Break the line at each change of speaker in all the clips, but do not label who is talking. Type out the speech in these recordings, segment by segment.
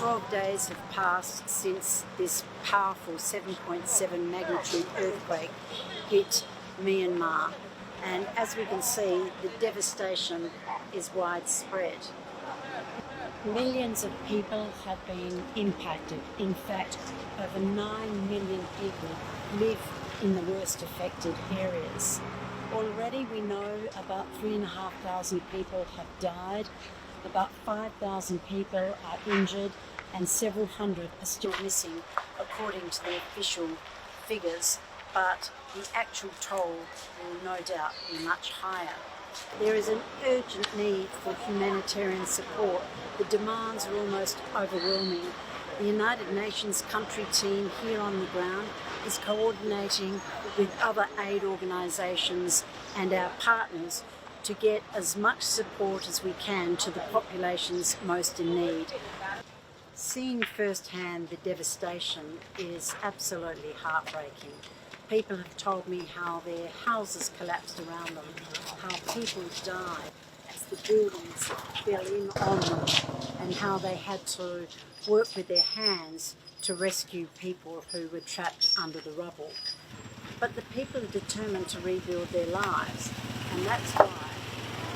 12 days have passed since this powerful 7.7 magnitude earthquake hit Myanmar, and as we can see, the devastation is widespread. Millions of people have been impacted. In fact, over 9 million people live in the worst affected areas. Already we know about 3,500 people have died, about 5,000 people are injured, and several hundred are still missing according to the official figures, but the actual toll will no doubt be much higher. There is an urgent need for humanitarian support. The demands are almost overwhelming. The United Nations country team here on the ground is coordinating with other aid organisations and our partners to get as much support as we can to the populations most in need. Seeing firsthand the devastation is absolutely heartbreaking. People have told me how their houses collapsed around them, how people died as the buildings fell in on them, and how they had to work with their hands to rescue people who were trapped under the rubble. But the people are determined to rebuild their lives, and that's why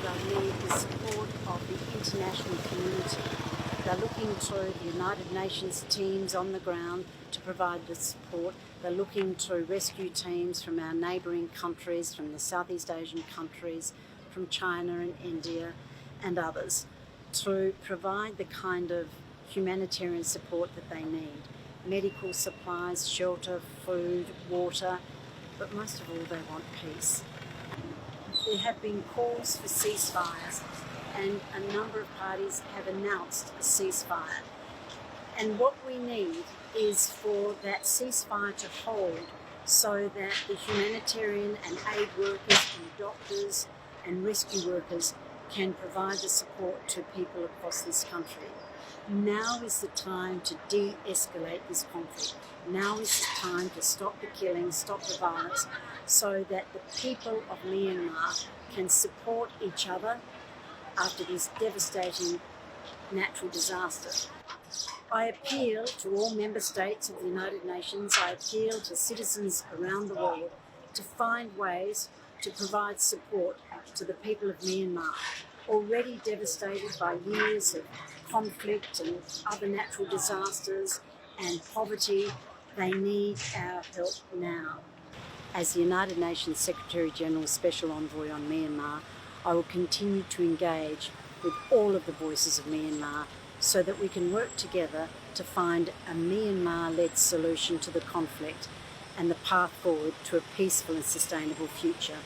they need the support of the international community. They're looking to the United Nations teams on the ground to provide the support. They're looking to rescue teams from our neighbouring countries, from the Southeast Asian countries, from China and India and others, to provide the kind of humanitarian support that they need. Medical supplies, shelter, food, water, but most of all they want peace. There have been calls for ceasefires, and a number of parties have announced a ceasefire. And what we need is for that ceasefire to hold so that the humanitarian and aid workers and doctors and rescue workers can provide the support to people across this country. Now is the time to de-escalate this conflict. Now is the time to stop the killing, stop the violence, so that the people of Myanmar can support each other after this devastating natural disaster. I appeal to all member states of the United Nations, I appeal to citizens around the world to find ways to provide support to the people of Myanmar, already devastated by years of conflict and other natural disasters and poverty. They need our help now. As the United Nations Secretary-General Special Envoy on Myanmar, I will continue to engage with all of the voices of Myanmar so that we can work together to find a Myanmar-led solution to the conflict and the path forward to a peaceful and sustainable future.